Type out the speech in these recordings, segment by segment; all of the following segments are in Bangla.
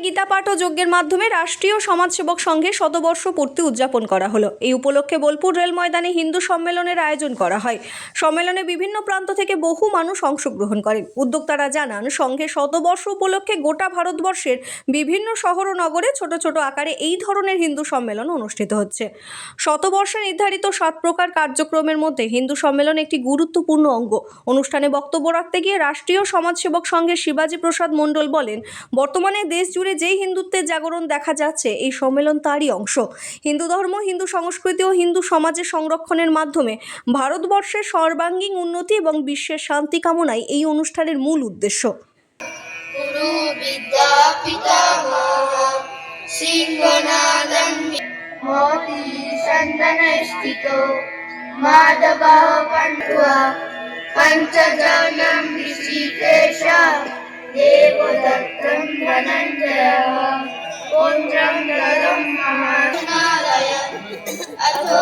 গীতা পাঠ ও যজ্ঞের মাধ্যমে রাষ্ট্রীয় সমাজসেবক সংঘের শতবর্ষ পূর্তি উদযাপন করা হলো। এই উপলক্ষে বোলপুর রেল ময়দানে হিন্দু সম্মেলনের আয়োজন করা হয়। সম্মেলনে বিভিন্ন প্রান্ত থেকে বহু মানুষ অংশগ্রহণ করেন। উদ্যোক্তারা জানান, সংঘের শতবর্ষ উপলক্ষে গোটা ভারতবর্ষের বিভিন্ন শহর ও নগরে ছোট ছোট আকারে এই ধরনের হিন্দু সম্মেলন অনুষ্ঠিত হচ্ছে। শতবর্ষে নির্ধারিত 7 প্রকার কার্যক্রমের মধ্যে হিন্দু সম্মেলন একটি গুরুত্বপূর্ণ অঙ্গ। অনুষ্ঠানে বক্তব্য রাখতে গিয়ে রাষ্ট্রীয় সমাজসেবক সংঘের শিবাজি প্রসাদ মণ্ডল বলেন, বর্তমানে দেশ জুড়ে যেই হিন্দুত্বের জাগরণ দেখা যাচ্ছে, এই সম্মেলন তারই অংশ। হিন্দু ধর্ম, হিন্দু সংস্কৃতি ও হিন্দু সমাজের সংরক্ষণের মাধ্যমে ভারতবর্ষের সর্বাঙ্গীন উন্নতি এবং বিশ্বের শান্তি কামনাই এই অনুষ্ঠানের মূল উদ্দেশ্য। গুরু বিদ্যা পিতামহ সিংহনাদং মতি সন্দনস্থিত মাধব পণ্ঠুয়া পঞ্চজনম ঋষিকেশ দেবদত্তং ধনঞ্জয় পুণ্যং দদম মহানারায় অথো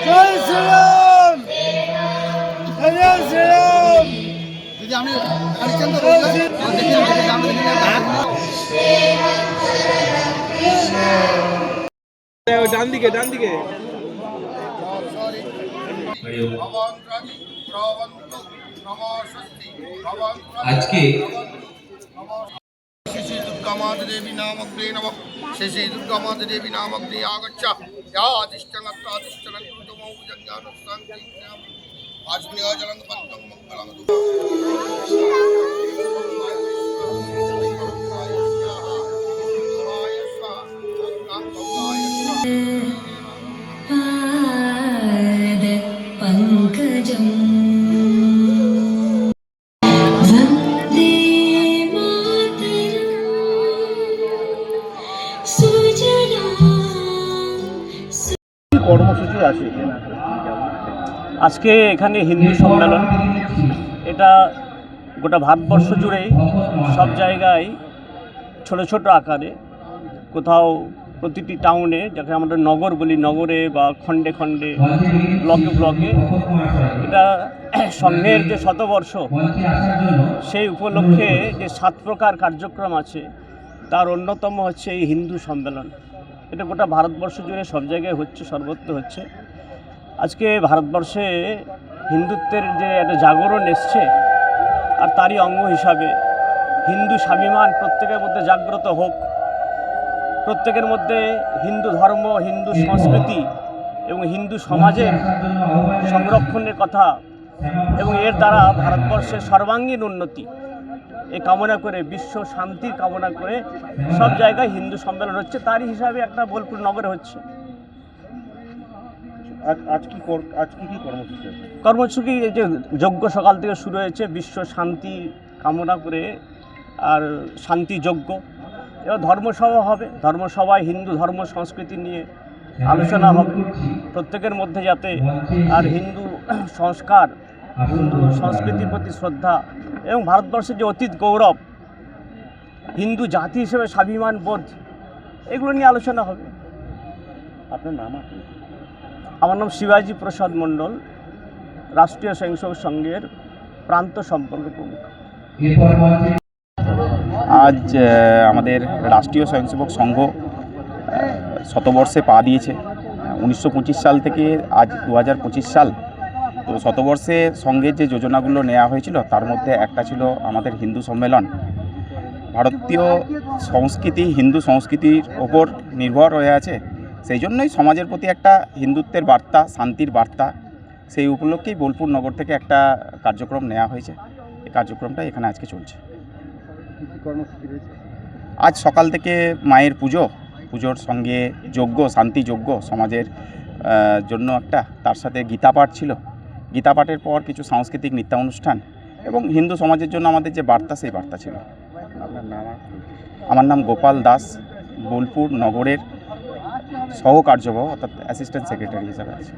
জয় শ্রীরাম, জয় শ্রীরাম। যদি আমি হরিচন্দ্র ডান দিকে আজকে श्री दुर्गा माता देवी नामग्रे नमः। श्री दुर्गा माता देवी नामग्रे आगच्छ या आदिष्टनत्रादिष्टनं कुतुमौ जज्ञानस्तान्ति आज्ञाजलं पन्तं मंगलं पाद पंकजम् কর্মসূচি আছে আজকে এখানে হিন্দু সম্মেলন। এটা গোটা ভারতবর্ষ জুড়েই সব জায়গায় ছোট ছোট আকারে, কোথাও প্রতিটি টাউনে, যাকে আমরা নগর বলি, নগরে বা খণ্ডে খণ্ডে, ব্লকে ব্লকে, এটা সংঘের যে শতবর্ষ, সেই উপলক্ষে যে 7 প্রকার কার্যক্রম আছে, তার অন্যতম হচ্ছে এই হিন্দু সম্মেলন। এটা গোটা ভারতবর্ষ জুড়ে সব জায়গায় হচ্ছে, সর্বত্র হচ্ছে। আজকে ভারতবর্ষে হিন্দুত্বের যে একটা জাগরণ এসছে, আর তারই অঙ্গ হিসাবে হিন্দু স্বাভিমান প্রত্যেকের মধ্যে জাগ্রত হোক, প্রত্যেকের মধ্যে হিন্দু ধর্ম, হিন্দু সংস্কৃতি এবং হিন্দু সমাজের সংরক্ষণের কথা এবং এর দ্বারা ভারতবর্ষের সর্বাঙ্গীন উন্নতি এই কামনা করে, বিশ্ব শান্তির কামনা করে সব জায়গায় হিন্দু সম্মেলন হচ্ছে। তারই হিসাবে একটা বোলপুর নগরে হচ্ছে। আজ কি কর্মসূচি আছে? কর্মসূচি এই যে যজ্ঞ সকাল থেকে শুরু হয়েছে, বিশ্ব শান্তি কামনা করে, আর শান্তি যজ্ঞ। এবার ধর্মসভা হবে, ধর্মসভায় হিন্দু ধর্ম সংস্কৃতি নিয়ে আলোচনা হবে, প্রত্যেকের মধ্যে যাতে আর হিন্দু সংস্কার, হিন্দু সংস্কৃতির প্রতি শ্রদ্ধা এবং ভারতবর্ষের যে অতীত গৌরব, হিন্দু জাতি হিসেবে স্বাভিমান বোধ, এগুলো নিয়ে আলোচনা হবে। আপনার নাম? আমার নাম শিবাজি প্রসাদ মণ্ডল, রাষ্ট্রীয় স্বয়ংসেবক সংঘের প্রান্ত সম্পর্ক প্রমুখ। আজ আমাদের রাষ্ট্রীয় স্বয়ংসেবক সংঘ শতবর্ষে পা দিয়েছে। 1925 সাল থেকে আজ 2025 সাল। তো শতবর্ষে সংঘের যে যোজনাগুলো নেওয়া হয়েছিল, তার মধ্যে একটা ছিল আমাদের হিন্দু সম্মেলন। ভারতীয় সংস্কৃতি হিন্দু সংস্কৃতির ওপর নির্ভর হয়ে আছে, সেই জন্যই সমাজের প্রতি একটা হিন্দুত্বের বার্তা, শান্তির বার্তা, সেই উপলক্ষেই বোলপুর নগর থেকে একটা কার্যক্রম নেওয়া হয়েছে। এই কার্যক্রমটা এখানে আজকে চলছে। আজ সকাল থেকে মায়ের পুজোর সঙ্গে যজ্ঞ, শান্তি যজ্ঞ সমাজের জন্য একটা, তার সাথে গীতা পাঠ ছিল। গীতা পাঠের পর কিছু সাংস্কৃতিক নৃত্যানুষ্ঠান এবং হিন্দু সমাজের জন্য আমাদের যে বার্তা, সেই বার্তা ছিল। আমার নাম গোপাল দাস, বোলপুর নগরের সহকার্যবাহ অর্থাৎ অ্যাসিস্ট্যান্ট সেক্রেটারি হিসাবে আছে।